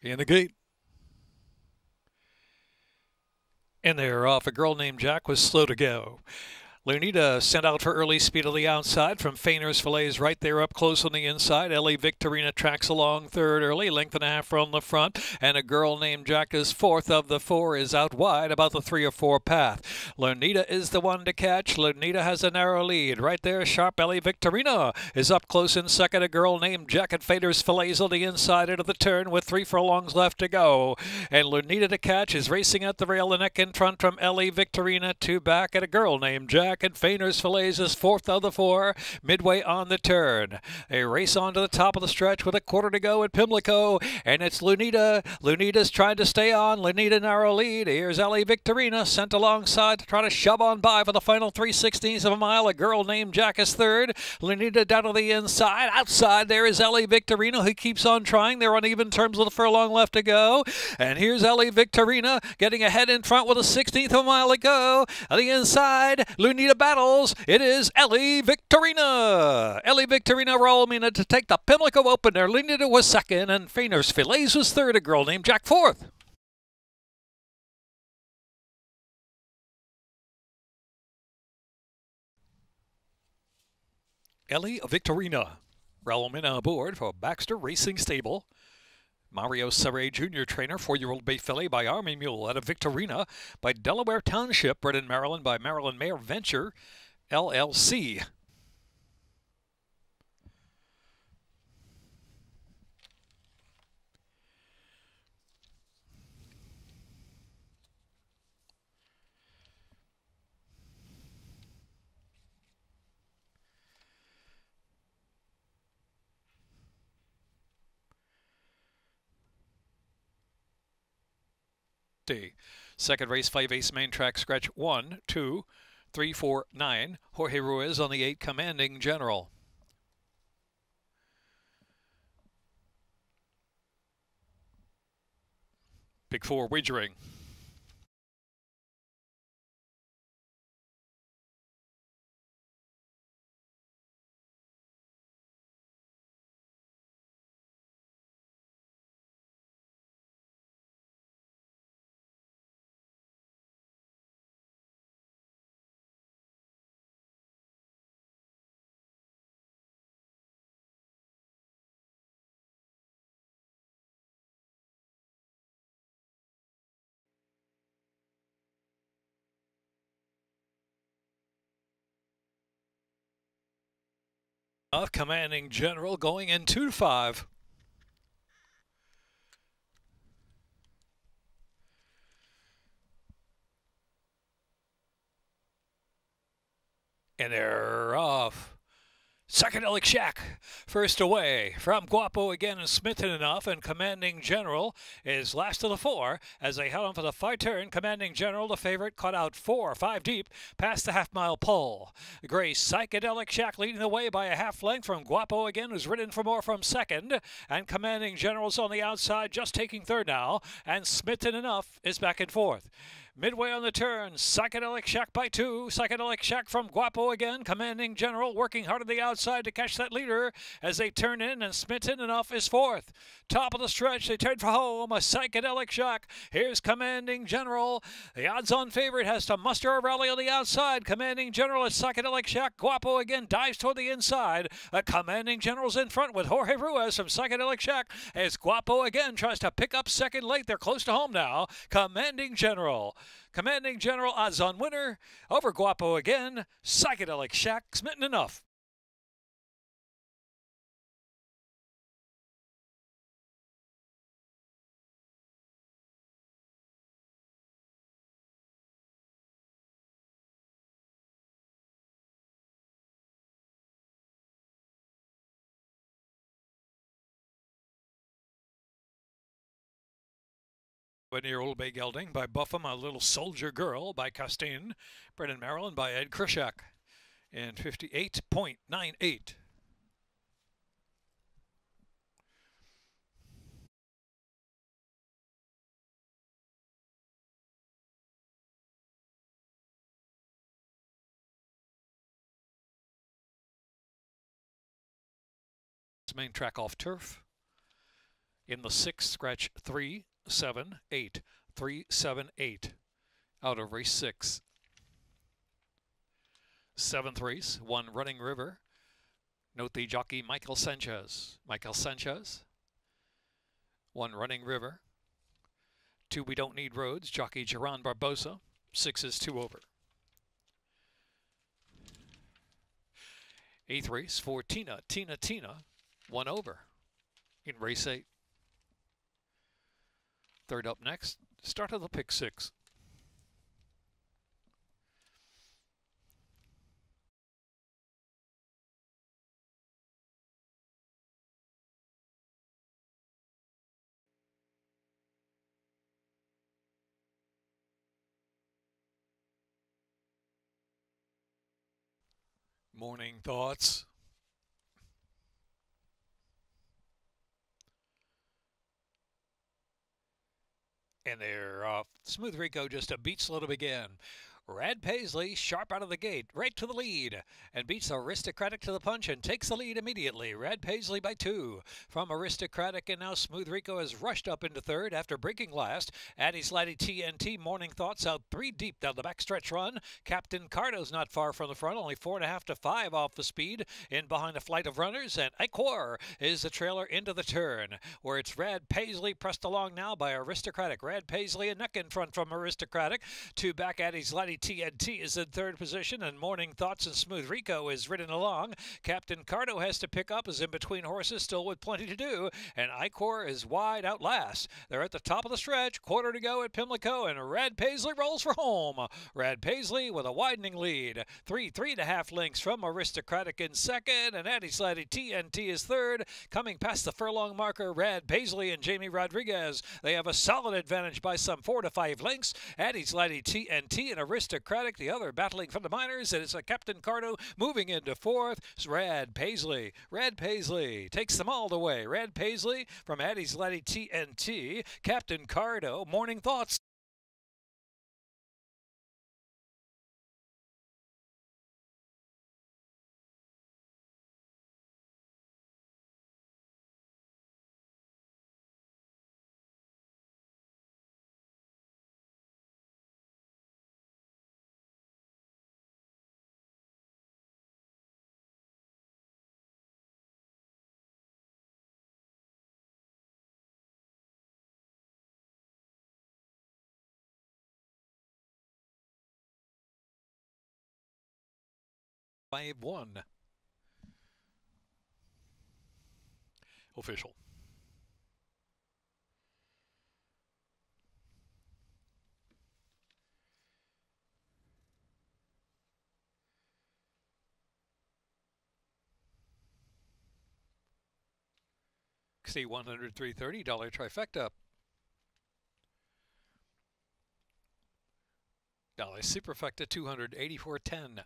In the gate. And they're off. A girl named Jack was slow to go. Lunita sent out for early speed on the outside from Feiner's Fillets right there up close on the inside. Ellie Victorina tracks along third early, length and a half from the front. And a girl named Jack is fourth of the four, is out wide about the 3 or 4 path. Lunita is the one to catch. Lunita has a narrow lead. Right there, sharp Ellie Victorina is up close in second. A girl named Jack at Feiner's Fillets on the inside into the turn with 3 furlongs left to go. And Lunita to catch is racing at the rail, the neck in front from Ellie Victorina to back at a girl named Jack. And Feiner's Fillets is fourth of the 4, midway on the turn. They race on to the top of the stretch with a quarter to go at Pimlico, and it's Lunita. Lunita's trying to stay on. Lunita narrow lead. Here's Ellie Victorina sent alongside to try to shove on by for the final 3/16 of a mile. A girl named Jack is third. Lunita down to the inside. Outside there is Ellie Victorina, who keeps on trying. They're on even terms with a furlong left to go. And here's Ellie Victorina getting ahead in front with a 16th of a mile to go. On the inside, Lunita battles. It is Ellie Victorina. Ellie Victorina rolling in to take the Pimlico opener. Lunita was second, and Feiner's Fillets was third. A girl named Jack fourth. Ellie Victorina. Raulmina aboard for Baxter Racing Stable. Mario Serre Jr. trainer, 4-year-old Bay Fillet by Army Mule out of Victorina, by Delaware Township, bred in Maryland by Maryland Mare Venture, LLC. Second race, 5 ace main track scratch 1, 2, 3, 4, 9. Jorge Ruiz on the 8, Commanding General. Big 4 wagering. Of Commanding General going in 2-5. And they're off. Psychedelic Shack, first away from Guapo again and Smitten enough, and Commanding General is last of the 4 as they head on for the 5 turn. Commanding General, the favorite, caught out 4, 5 deep, past the half-mile pole. Gray Psychedelic Shack leading the way by a half length from Guapo again, who's ridden for more from second, and Commanding General's on the outside, just taking third now, and Smitten enough is back in fourth. Midway on the turn, Psychedelic Shack by 2. Psychedelic Shack from Guapo again. Commanding General working hard on the outside to catch that leader as they turn in, and Smitten enough is fourth. Top of the stretch, they turn for home. A Psychedelic Shack. Here's Commanding General. The odds-on favorite has to muster a rally on the outside. Commanding General is Psychedelic Shack. Guapo again dives toward the inside. Commanding General's in front with Jorge Ruiz from Psychedelic Shack as Guapo again tries to pick up second late. They're close to home now. Commanding General. Commanding General odds-on winner over Guapo again. Psychedelic Shack, Smitten enough. Near Old Bay Gelding by Buffum, A Little Soldier Girl by Castine, bred in Maryland by Ed Krishak, in 58.98. Main track off turf. In the sixth, scratch 3, 7, 8. 3, 7, 8. Out of race 6. Seventh race, 1 Running River. Note the jockey Michael Sanchez. Michael Sanchez. 1 Running River. 2 We Don't Need Roads, jockey Geron Barbosa. 6 is 2 over. Eighth race, 4 Tina, 1 over in race 8. Third up next, start of the pick 6. Morning thoughts. And they're off. Smooth Rico just a beat slow to begin. Red Paisley, sharp out of the gate, right to the lead, and beats Aristocratic to the punch and takes the lead immediately. Red Paisley by 2 from Aristocratic, and now Smooth Rico has rushed up into third after breaking last. Addie's Laddie TNT, Morning Thoughts out 3 deep down the backstretch run. Captain Cardo's not far from the front, only 4.5 to 5 off the speed. In behind a flight of runners, and Icor is the trailer into the turn, where it's Red Paisley pressed along now by Aristocratic. Red Paisley a neck in front from Aristocratic. 2 back, Addie's Laddie TNT is in third position, and Morning Thoughts and Smooth Rico is ridden along. Captain Cardo has to pick up, is in between horses, still with plenty to do, and Icor is wide out last. They're at the top of the stretch, quarter to go at Pimlico, and Red Paisley rolls for home. Red Paisley with a widening lead. 3.5 lengths from Aristocratic in second, and Addie's Laddie TNT is third. Coming past the furlong marker, Red Paisley and Jamie Rodriguez. They have a solid advantage by some 4 to 5 lengths. Addie's Laddie TNT and Aristocratic, the other battling from the minors, and it's a Captain Cardo moving into fourth. It's Red Paisley. Red Paisley takes them all the way. Red Paisley from Addie's Laddie TNT. Captain Cardo, Morning Thoughts. By 1. Official. XC $100, $330 trifecta. Dollar superfecta $284.10.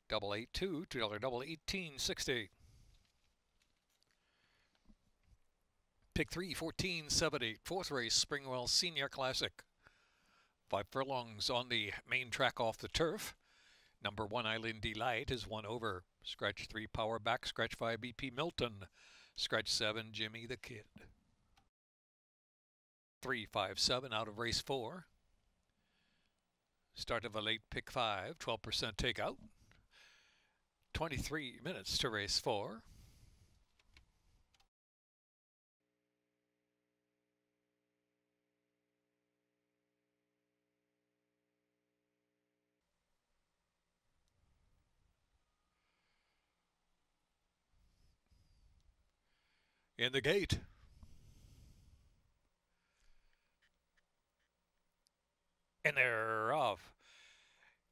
Double 82, $2 double 18.60. Pick 3, 14.70. Fourth race, Springwell Senior Classic. 5 furlongs on the main track off the turf. Number 1 Island Delight is 1 over. Scratch 3 Power Back. Scratch 5 BP Milton. Scratch 7 Jimmy the Kid. 3, 5, 7 out of race 4. Start of a late pick 5. 12% takeout. 23 minutes to race 4. In the gate. And they're off.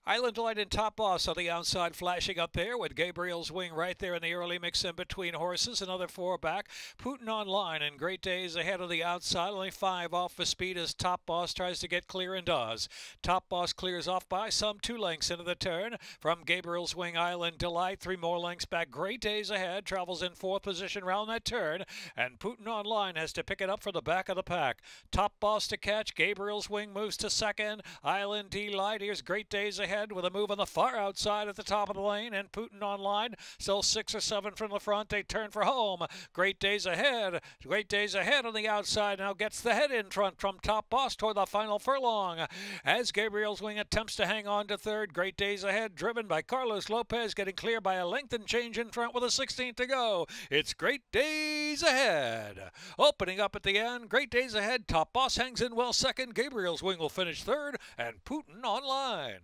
Island Delight and Top Boss on the outside, flashing up there with Gabriel's Wing right there in the early mix in between horses. Another 4 back. Putin Online and Great Days ahead of the outside. Only 5 off for speed as Top Boss tries to get clear and does. Top Boss clears off by some 2 lengths into the turn from Gabriel's Wing. Island Delight 3 more lengths back. Great Days ahead. Travels in 4th position round that turn. And Putin Online has to pick it up for the back of the pack. Top Boss to catch. Gabriel's Wing moves to second. Island Delight. Here's Great Days ahead. ahead with a move on the far outside at the top of the lane, and Putin online, still 6 or 7 from the front. They turn for home. Great Days Ahead. Great Days Ahead on the outside now gets the head in front from Top Boss toward the final furlong. As Gabriel's Wing attempts to hang on to third, Great Days Ahead driven by Carlos Lopez, getting clear by a length and change in front with a 16th to go. It's Great Days Ahead. Opening up at the end, Great Days Ahead. Top Boss hangs in well second. Gabriel's Wing will finish third, and Putin online.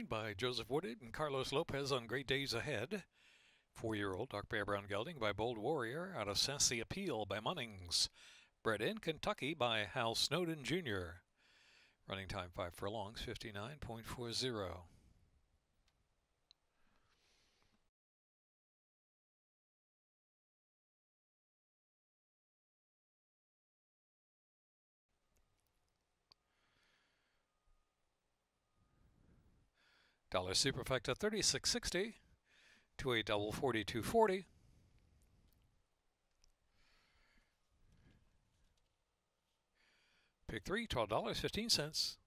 By Joseph Woodard and Carlos Lopez on Great Days Ahead. 4-year-old Dark Bear Brown Gelding by Bold Warrior out of Sassy Appeal by Munnings. Bred in Kentucky by Hal Snowden Jr. Running time 5 furlongs, 59.40. Dollar Superfecta 36.60 to a double 42.40. Pick 3, $12.15.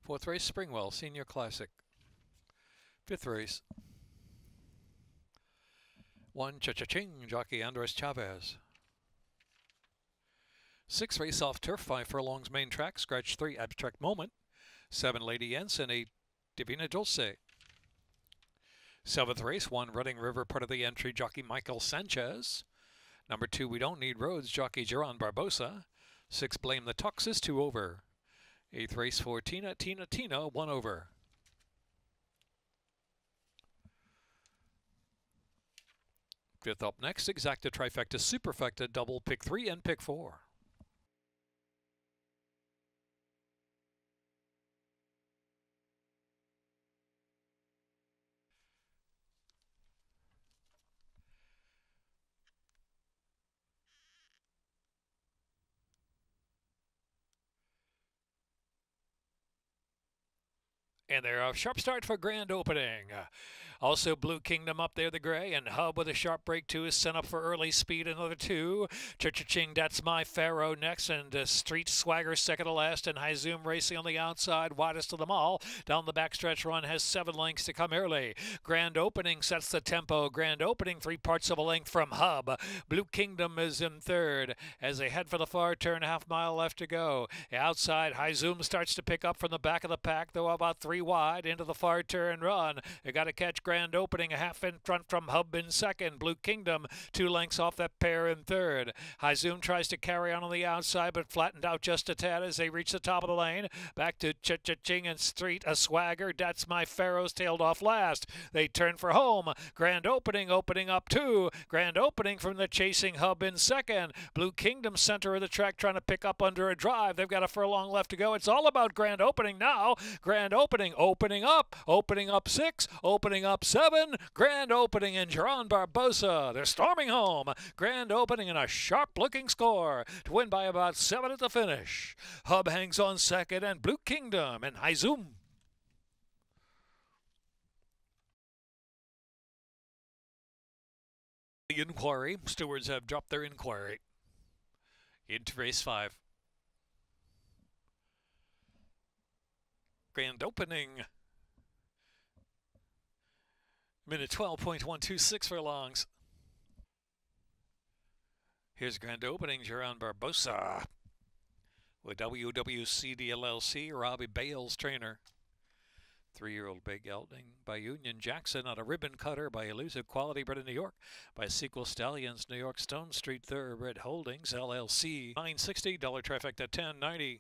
Fourth race, Springwell Senior Classic. Fifth race, 1 Cha-Cha-Ching, jockey Andres Chavez. Sixth race, Off Turf, 5 furlongs, main track, scratch 3, Abstract Moment. 7 Lady Ensign, 8 Divina Dulce. Seventh race, 1 Running River, part of the entry, jockey Michael Sanchez. Number 2, We Don't Need Roads, jockey Geron Barbosa. 6 Blame the Tuxes, 2 over. Eighth race for Tina, 1 over. Fifth up next, Exacta Trifecta Superfecta, double pick 3 and pick 4. And they're a sharp start for grand opening. Also Blue Kingdom up there, the gray, and Hub with a sharp break too is sent up for early speed, another 2. Cha-Cha-Ching, That's My Pharaoh next, and Street Swagger second to last, and High Zoom racing on the outside, widest of them all. Down the backstretch run has 7 lengths to come early. Grand opening sets the tempo. Grand opening 3 parts of a length from Hub. Blue Kingdom is in third as they head for the far turn, half mile left to go. Outside, High Zoom starts to pick up from the back of the pack, though about 3 wide into the far turn run. They got to catch Grand opening, a half in front from Hub in second. Blue Kingdom 2 lengths off that pair in third. High Zoom tries to carry on the outside, but flattened out just a tad as they reach the top of the lane. Back to Cha-Cha-Ching and Street, a Swagger. That's My Pharaoh's tailed off last. They turn for home. Grand opening up 2. Grand opening from the chasing Hub in second. Blue Kingdom center of the track trying to pick up under a drive. They've got a furlong left to go. It's all about grand opening now. Grand opening up 6, opening up 7. Grand opening in Geron Barbosa. They're storming home. Grand opening and a sharp-looking score to win by about 7 at the finish. Hub hangs on second, and Blue Kingdom and High Zoom. The inquiry. Stewards have dropped their inquiry. Into race 5. Grand opening. Minute 12.126 furlongs. Here's grand opening, Geron Barbosa with WWCD LLC, Robbie Bales trainer. 3-year-old Big Gelding by Union Jackson on a ribbon cutter by Elusive Quality, bred in New York by Sequel Stallions, New York Stone Street Thoroughbred Holdings LLC. $960, trifecta $10.90.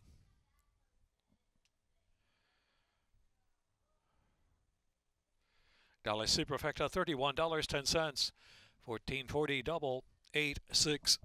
Dollar Superfecta $31.10. $14.40 double 8-6.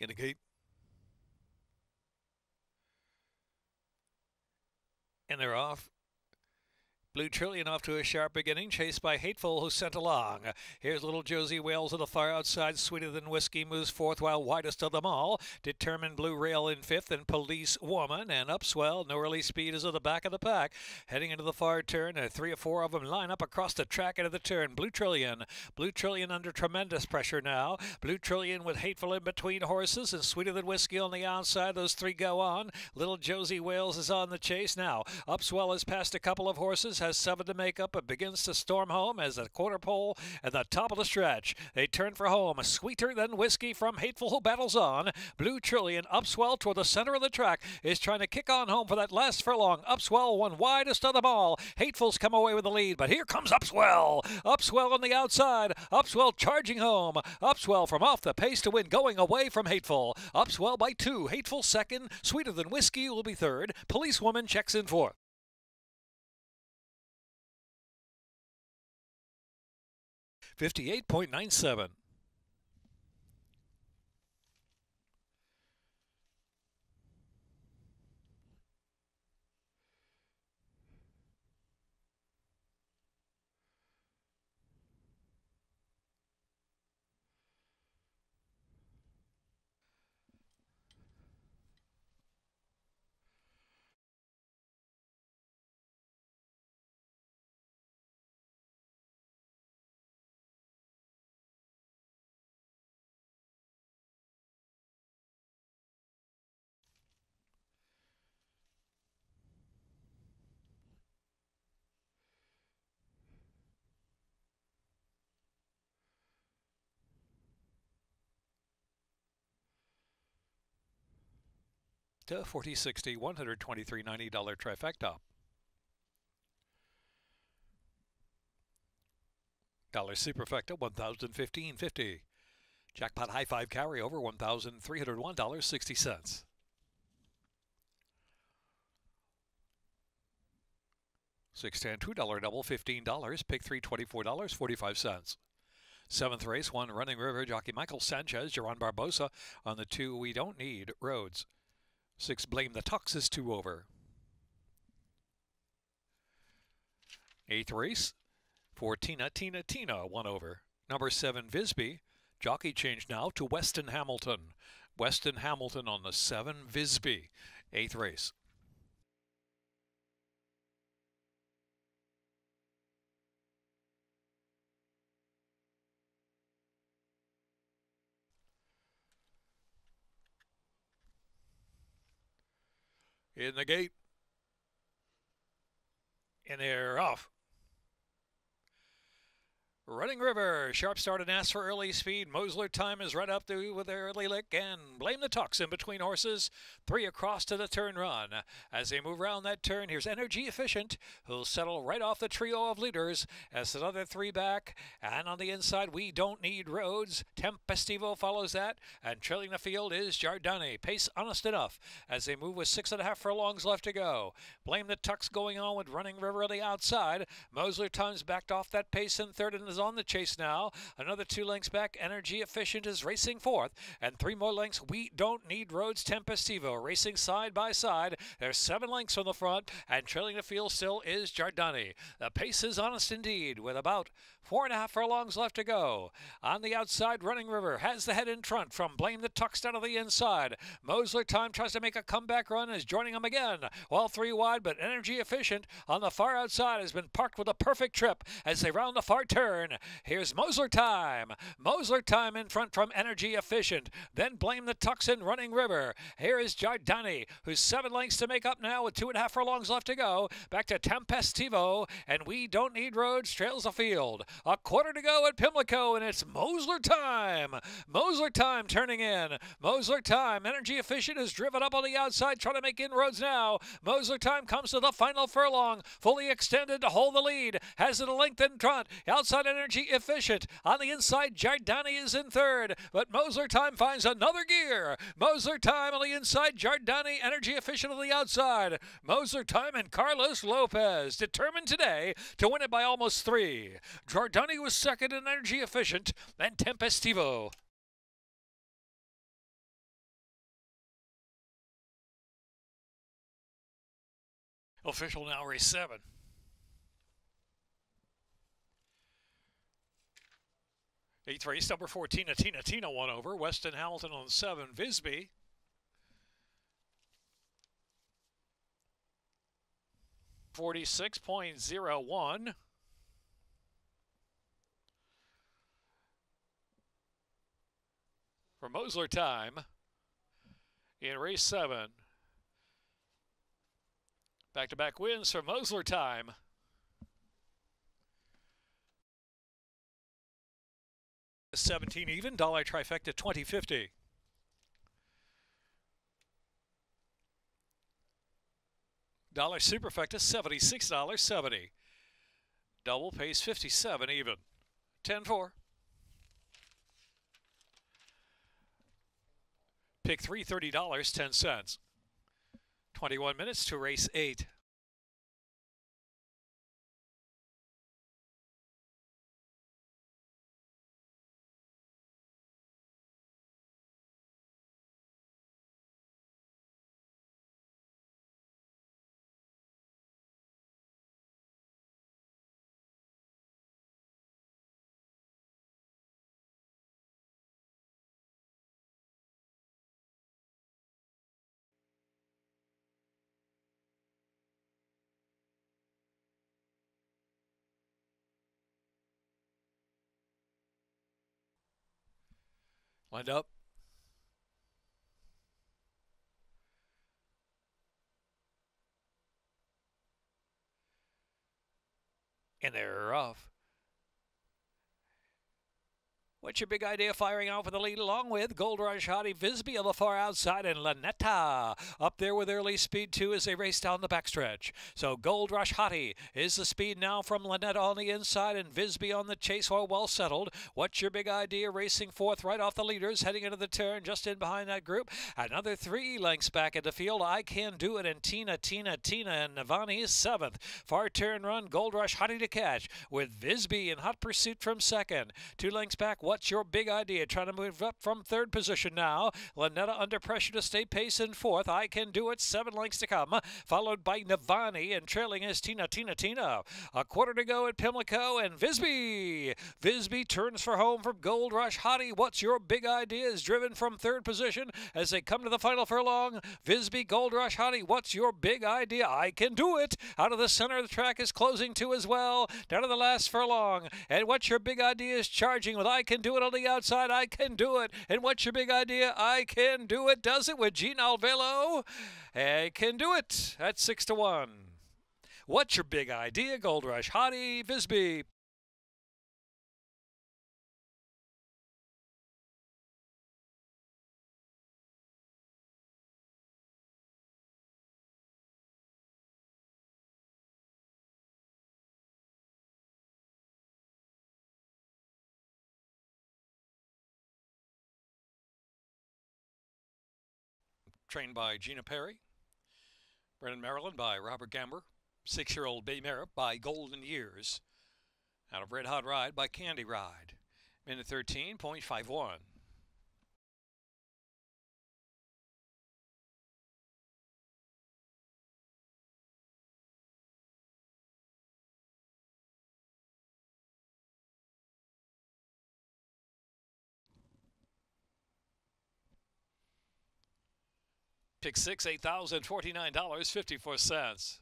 In the gate. And they're off. Blue Trillion off to a sharp beginning, chased by Hateful, who's sent along. Here's little Josie Wales on the far outside. Sweeter Than Whiskey moves fourth, while widest of them all. Determined Blue Rail in fifth, and Police Woman and Upswell. No Early Speed is at the back of the pack. Heading into the far turn, 3 or 4 of them line up across the track into the turn. Blue Trillion under tremendous pressure now. Blue Trillion with Hateful in between horses, and Sweeter Than Whiskey on the outside. Those 3 go on. Little Josie Wales is on the chase now. Upswell has passed a couple of horses, has 7 to make up, but begins to storm home as the quarter pole at the top of the stretch. They turn for home. Sweeter Than Whiskey from Hateful, who battles on. Blue Trillion, Upswell toward the center of the track, is trying to kick on home for that last furlong. Upswell won widest of them all. Hateful's come away with the lead, but here comes Upswell. Upswell on the outside. Upswell charging home. Upswell from off the pace to win, going away from Hateful. Upswell by 2. Hateful second. Sweeter Than Whiskey will be third. Policewoman checks in fourth. 58.97. To 40-60, $123.90 trifecta. Dollar superfecta, $1,015.50. Jackpot high five carryover, $1,301.60. 610 $2 double, $15. Pick 3, $24.45. 7th race, 1 Running River, jockey Michael Sanchez, Geron Barbosa on the 2 We Don't Need Roads. 6 Blame the Tux is 2 over. 8th race, 4 Tina 1 over. Number 7 Visby, jockey change now to Weston Hamilton. Weston Hamilton on the 7 Visby. 8th race. In the gate. And they're off. Running River, sharp start and asks for early speed. Mosler Time is right up there with their early lick, and Blame the Tux in between horses. 3 across to the turn run. As they move around that turn, here's Energy Efficient, who'll settle right off the trio of leaders as another 3 back. And on the inside, We Don't Need Roads. Tempestivo follows that, and trailing the field is Giardani. Pace honest enough as they move with 6.5 furlongs left to go. Blame the Tux going on with Running River on the outside. Mosler Time's backed off that pace in third and is on the chase now. Another 2 lengths back, Energy Efficient is racing fourth, and 3 more lengths, We Don't Need Roads. Tempestivo racing side by side. There's 7 lengths from the front, and trailing the field still is Giardani. The pace is honest indeed, with about 4.5 furlongs left to go. On the outside, Running River has the head in front from Blame the Tux down to the inside. Mosler Time tries to make a comeback run, is joining him again. All 3 wide, but Energy Efficient on the far outside has been parked with a perfect trip as they round the far turn. Here's Mosler Time. Mosler Time in front from Energy Efficient. Then Blame the Tux and Running River. Here is Giardani, who's 7 lengths to make up now with 2.5 furlongs left to go. Back to Tempestivo, and We Don't Need Roads trails the field. A quarter to go at Pimlico, and it's Mosler Time. Mosler Time turning in. Mosler Time. Energy Efficient is driven up on the outside, trying to make inroads now. Mosler Time comes to the final furlong, fully extended to hold the lead. Has it a length in front. Outside Energy Efficient. On the inside, Giardani is in third, but Mosler Time finds another gear. Mosler Time on the inside, Giardani, Energy Efficient on the outside. Mosler Time and Carlos Lopez determined today to win it by almost 3. Giardani was second in Energy Efficient, then Tempestivo. Official now, race 7. Eighth race, number 14, Tina 1 over. Weston Hamilton on 7, Visby. .01. For Mosler time in race 7. Back-to-back wins for Mosler time. $17 even, dollar trifecta 20.50. Dollar superfecta $76.70. Double pays 57 even. 10-4. Pick 3, $30.10. 21 minutes to race 8. Lined up. And they're off. What's your big idea firing out for the lead along with Gold Rush, Hottie, Visby on the far outside, and Lanetta up there with early speed too as they race down the backstretch. So Gold Rush, Hottie is the speed now from Lanetta on the inside and Visby on the chase, all well settled. What's your big idea racing fourth right off the leaders heading into the turn just in behind that group. Another 3 lengths back at the field. I Can Do It and Tina and Navani is 7th. Far turn run, Gold Rush, Hottie to catch with Visby in hot pursuit from second. 2 lengths back. What's your big idea? Trying to move up from third position now. Lanetta under pressure to stay pace in fourth. I Can Do It, 7 lengths to come. Followed by Navani and trailing is Tina. A quarter to go at Pimlico and Visby. Visby turns for home from Gold Rush. Hottie, what's your big idea? Is driven from third position as they come to the final furlong. Visby, Gold Rush, Hottie, what's your big idea? I Can Do It. Out of the center of the track is closing too as well. Down to the last furlong. And what's your big idea is charging with I Can Do It on the outside. I Can Do It. And what's your big idea? I Can Do It. Does it with Gene Alvelo. I Can Do It at 6-1. What's your big idea? Gold Rush, Hottie, Visby. Trained by Gina Perry. Brennan, Maryland by Robert Gamber. 6-year-old Bay Mare by Golden Years. Out of Red Hot Ride by Candy Ride. Minute 13.51. Pick 6, $8,049.54.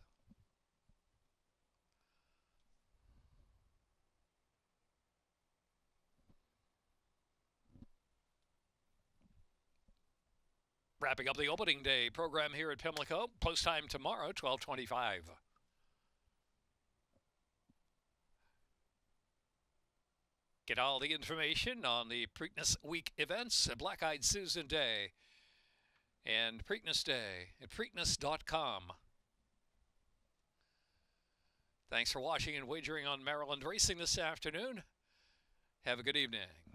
Wrapping up the opening day program here at Pimlico. Post time tomorrow, 12:25. Get all the information on the Preakness Week events, Black Eyed Susan Day and Preakness Day at Preakness.com. Thanks for watching and wagering on Maryland racing this afternoon. Have a good evening.